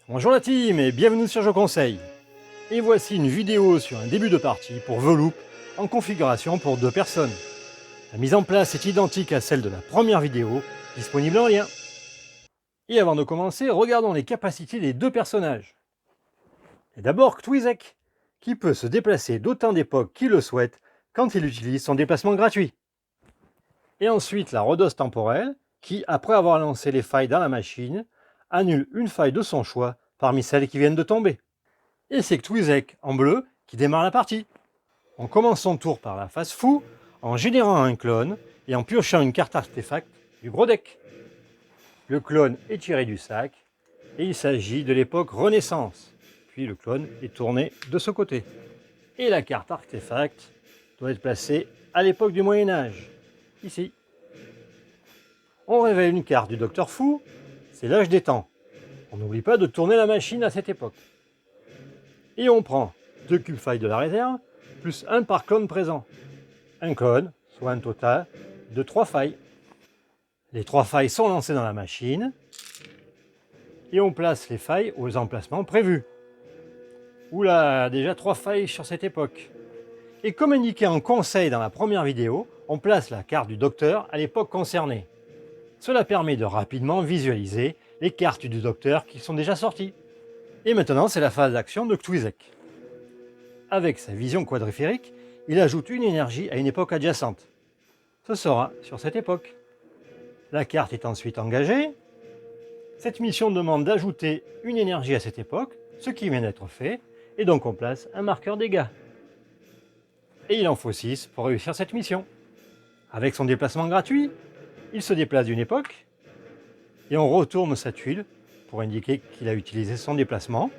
Bonjour la team et bienvenue sur Je Conseille. Et voici une vidéo sur un début de partie pour The Loop en configuration pour 2 personnes. La mise en place est identique à celle de la première vidéo, disponible en lien. Et avant de commencer, regardons les capacités des 2 personnages. Et d'abord Twizek, qui peut se déplacer d'autant d'époques qu'il le souhaite quand il utilise son déplacement gratuit. Et ensuite la Rhodos temporelle, qui, après avoir lancé les failles dans la machine, annule une faille de son choix parmi celles qui viennent de tomber. Et c'est Twizek en bleu qui démarre la partie. On commence son tour par la phase fou, en générant un clone et en piochant une carte artefact du gros deck. Le clone est tiré du sac et il s'agit de l'époque Renaissance. Puis le clone est tourné de ce côté. Et la carte artefact doit être placée à l'époque du Moyen-Âge, ici. On révèle une carte du Docteur Fou, c'est l'âge des temps. On n'oublie pas de tourner la machine à cette époque. Et on prend 2 cubes failles de la réserve, plus 1 par clone présent. Un clone, soit un total de 3 failles. Les 3 failles sont lancées dans la machine, et on place les failles aux emplacements prévus. Oula, déjà 3 failles sur cette époque. Et comme indiqué en conseil dans la première vidéo, on place la carte du docteur à l'époque concernée. Cela permet de rapidement visualiser les cartes du docteur qui sont déjà sorties. Et maintenant, c'est la phase d'action de Twizek. Avec sa vision quadriphérique, il ajoute une énergie à une époque adjacente. Ce sera sur cette époque. La carte est ensuite engagée. Cette mission demande d'ajouter une énergie à cette époque, ce qui vient d'être fait, et donc on place un marqueur dégâts. Et il en faut 6 pour réussir cette mission. Avec son déplacement gratuit, il se déplace d'une époque, et on retourne sa tuile pour indiquer qu'il a utilisé son déplacement.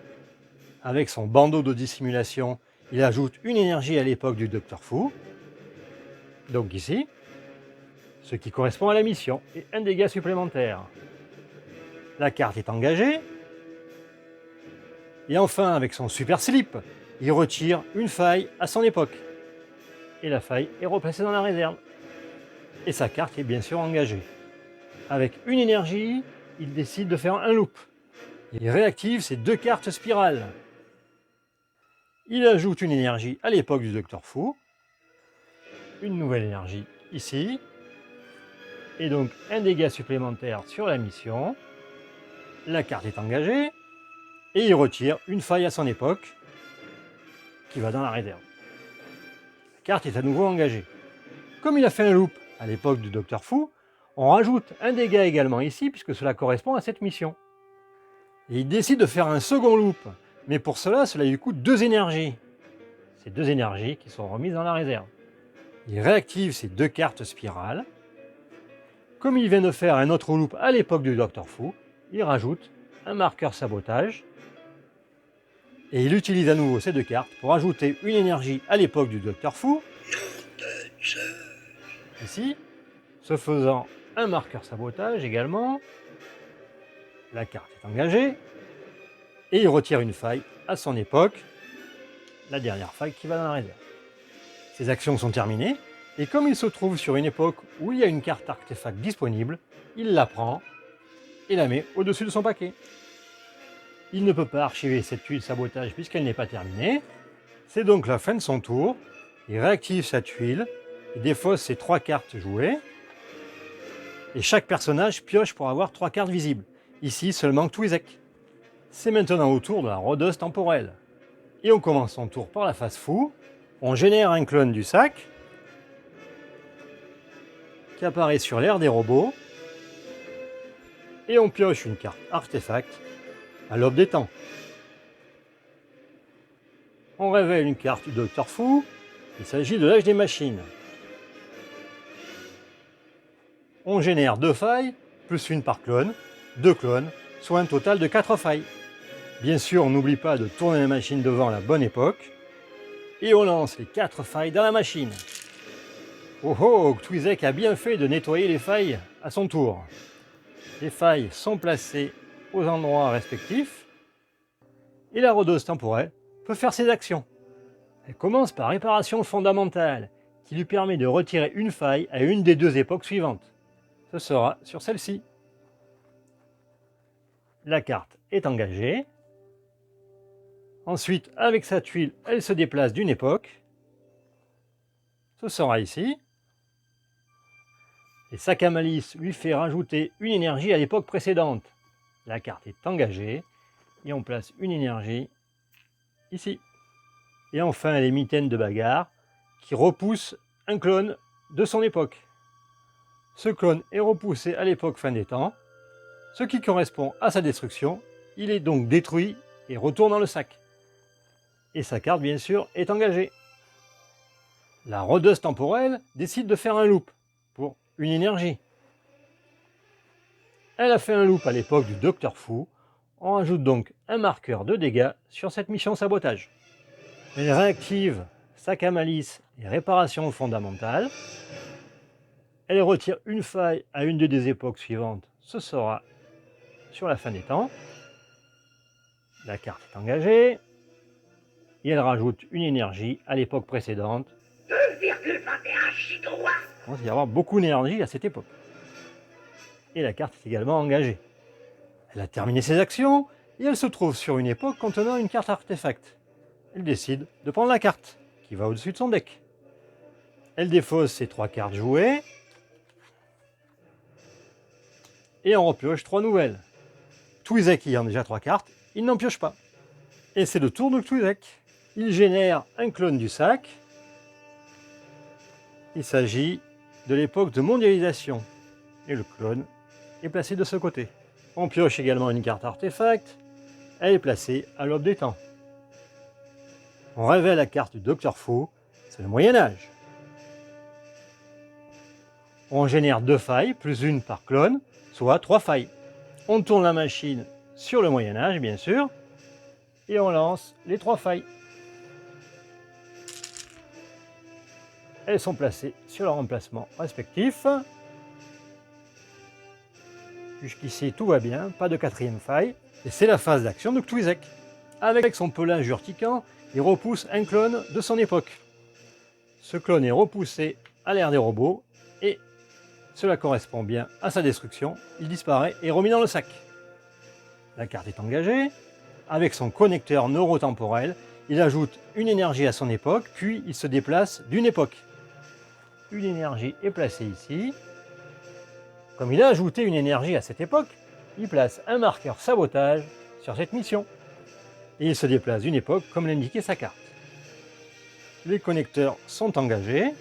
Avec son bandeau de dissimulation, il ajoute une énergie à l'époque du Docteur Fou, donc ici, ce qui correspond à la mission, et un dégât supplémentaire. La carte est engagée, et enfin avec son super slip, il retire une faille à son époque. Et la faille est replacée dans la réserve. Et sa carte est bien sûr engagée. Avec une énergie, il décide de faire un loop. Il réactive ses 2 cartes spirales. Il ajoute une énergie à l'époque du Docteur Fou, une nouvelle énergie ici, et donc un dégât supplémentaire sur la mission. La carte est engagée, et il retire une faille à son époque, qui va dans la réserve. La carte est à nouveau engagée. Comme il a fait un loop à l'époque du Docteur Fou, on rajoute un dégât également ici, puisque cela correspond à cette mission. Et il décide de faire un second loop, mais pour cela lui coûte 2 énergies. Ces 2 énergies qui sont remises dans la réserve. Il réactive ses 2 cartes spirales. Comme il vient de faire un autre loop à l'époque du Docteur Fou, il rajoute un marqueur sabotage. Et il utilise à nouveau ces 2 cartes pour ajouter une énergie à l'époque du Docteur Fou. Ici, ce faisant un marqueur sabotage également. La carte est engagée. Et il retire une faille à son époque. La dernière faille qui va dans la réserve. Ces actions sont terminées. Et comme il se trouve sur une époque où il y a une carte artefact disponible, il la prend et la met au-dessus de son paquet. Il ne peut pas archiver cette tuile sabotage puisqu'elle n'est pas terminée. C'est donc la fin de son tour. Il réactive sa tuile, il défausse ses 3 cartes jouées. Et chaque personnage pioche pour avoir 3 cartes visibles. Ici seulement Twizek. C'est maintenant au tour de la Rhodos temporelle. Et on commence son tour par la phase fou. On génère un clone du sac qui apparaît sur l'aire des robots. Et on pioche une carte artefact à l'aube des temps. On révèle une carte du Docteur Fou. Il s'agit de l'âge des machines. On génère 2 failles, plus une par clone, 2 clones, soit un total de 4 failles. Bien sûr, on n'oublie pas de tourner la machine devant la bonne époque. Et on lance les 4 failles dans la machine. Oh oh, Twizek a bien fait de nettoyer les failles à son tour. Les failles sont placées aux endroits respectifs. Et la Rhodos temporelle peut faire ses actions. Elle commence par réparation fondamentale, qui lui permet de retirer une faille à une des 2 époques suivantes. Ce sera sur celle-ci. La carte est engagée, Ensuite, avec sa tuile, elle se déplace d'une époque. Ce sera ici. Et Sakamalice lui fait rajouter une énergie à l'époque précédente. La carte est engagée et on place une énergie ici. Et enfin, les mitaines de bagarre qui repoussent un clone de son époque. Ce clone est repoussé à l'époque fin des temps, ce qui correspond à sa destruction. Il est donc détruit et retourne dans le sac. Et sa carte, bien sûr, est engagée. La rôdeuse temporelle décide de faire un loop pour une énergie. Elle a fait un loop à l'époque du Docteur Fou. On ajoute donc un marqueur de dégâts sur cette mission sabotage. Elle réactive Sakamalice et réparation fondamentale. Elle retire une faille à une des époques suivantes. Ce sera sur la fin des temps. La carte est engagée. Et elle rajoute une énergie à l'époque précédente. 2,21 gigawatts. Il va y avoir beaucoup d'énergie à cette époque. Et la carte est également engagée. Elle a terminé ses actions et elle se trouve sur une époque contenant une carte artefact. Elle décide de prendre la carte qui va au-dessus de son deck. Elle défausse ses 3 cartes jouées et on repioche 3 nouvelles. Twizek ayant déjà 3 cartes, il n'en pioche pas. Et c'est le tour de Twizek. Il génère un clone du sac. Il s'agit de l'époque de mondialisation. Et le clone est placé de ce côté. On pioche également une carte artefact. Elle est placée à l'aube des temps. On révèle la carte du Docteur Fou. C'est le Moyen-Âge. On génère 2 failles, plus une par clone, soit 3 failles. On tourne la machine sur le Moyen-Âge, bien sûr. Et on lance les 3 failles. Elles sont placées sur leur emplacement respectif. Jusqu'ici, tout va bien, pas de 4e faille. Et c'est la phase d'action de Twizek. Avec son pelage urticant, il repousse un clone de son époque. Ce clone est repoussé à l'ère des robots et cela correspond bien à sa destruction. Il disparaît et est remis dans le sac. La carte est engagée. Avec son connecteur neurotemporel, il ajoute une énergie à son époque, puis il se déplace d'une époque. Une énergie est placée ici. Comme il a ajouté une énergie à cette époque, il place un marqueur sabotage sur cette mission. Et il se déplace d'une époque comme l'indiquait sa carte. Les connecteurs sont engagés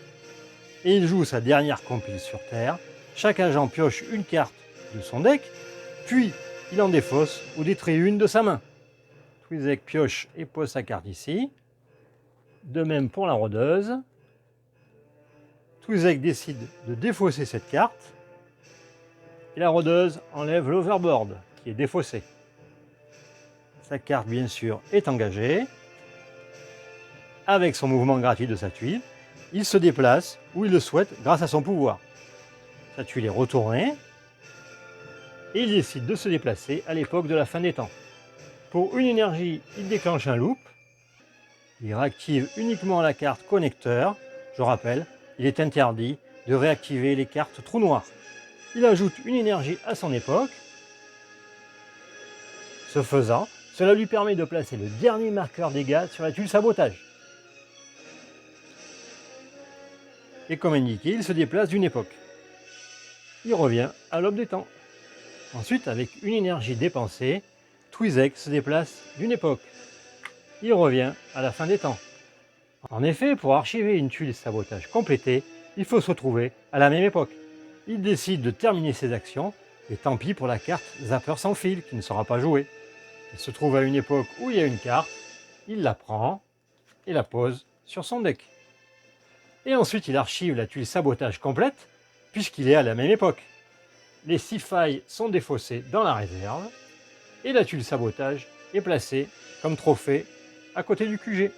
et il joue sa dernière compile sur Terre. Chaque agent pioche une carte de son deck, puis il en défausse ou détruit une de sa main. Twizek pioche et pose sa carte ici. De même pour la rôdeuse. Twizek décide de défausser cette carte. Et la rôdeuse enlève l'overboard qui est défaussé. Sa carte, bien sûr, est engagée. Avec son mouvement gratuit de sa tuile, il se déplace où il le souhaite grâce à son pouvoir. Sa tuile est retournée. Et il décide de se déplacer à l'époque de la fin des temps. Pour une énergie, il déclenche un loop. Il réactive uniquement la carte connecteur. Je rappelle, il est interdit de réactiver les cartes trous noirs. Il ajoute une énergie à son époque. Ce faisant, cela lui permet de placer le dernier marqueur dégâts sur la tuile sabotage. Et comme indiqué, il se déplace d'une époque. Il revient à l'aube des temps. Ensuite, avec une énergie dépensée, Twizek se déplace d'une époque. Il revient à la fin des temps. En effet, pour archiver une tuile sabotage complétée, il faut se retrouver à la même époque. Il décide de terminer ses actions, et tant pis pour la carte Zapper sans fil qui ne sera pas jouée. Il se trouve à une époque où il y a une carte, il la prend et la pose sur son deck. Et ensuite il archive la tuile sabotage complète, puisqu'il est à la même époque. Les 6 failles sont défaussées dans la réserve, et la tuile sabotage est placée comme trophée à côté du QG.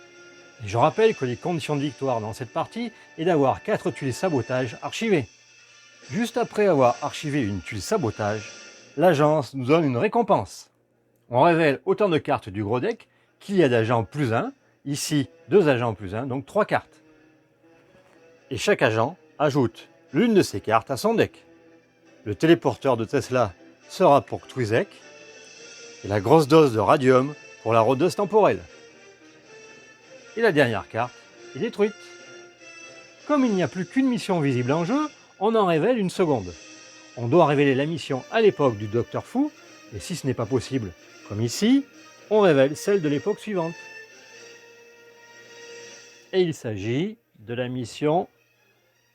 Et je rappelle que les conditions de victoire dans cette partie est d'avoir 4 tuiles sabotage archivées. Juste après avoir archivé une tuile sabotage, l'agence nous donne une récompense. On révèle autant de cartes du gros deck qu'il y a d'agents plus 1, ici 2 agents plus 1, donc 3 cartes. Et chaque agent ajoute l'une de ces cartes à son deck. Le téléporteur de Tesla sera pour Twizek, et la grosse dose de radium pour la rôdeuse temporelle. et la dernière carte est détruite. Comme il n'y a plus qu'une mission visible en jeu, on en révèle une seconde. On doit révéler la mission à l'époque du Docteur Fu, et si ce n'est pas possible, comme ici, on révèle celle de l'époque suivante. Et il s'agit de la mission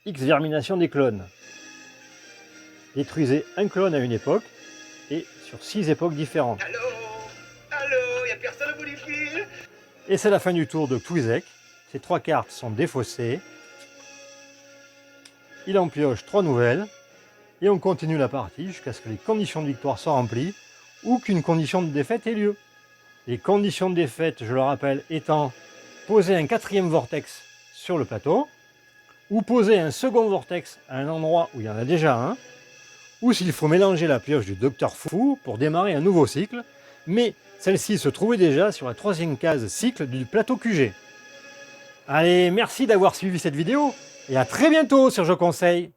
Extermination des clones. Détruisez un clone à une époque, et sur 6 époques différentes. Allô? Allô? Y'a personne au bout du fil? Et c'est la fin du tour de Twi'lek. Ces 3 cartes sont défaussées. Il en pioche 3 nouvelles. Et on continue la partie jusqu'à ce que les conditions de victoire soient remplies ou qu'une condition de défaite ait lieu. Les conditions de défaite, je le rappelle, étant poser un 4e vortex sur le plateau, ou poser un second vortex à un endroit où il y en a déjà un, ou s'il faut mélanger la pioche du Docteur Fu pour démarrer un nouveau cycle, mais celle-ci se trouvait déjà sur la 3e case cycle du plateau QG. Allez, merci d'avoir suivi cette vidéo, et à très bientôt sur Je Conseille.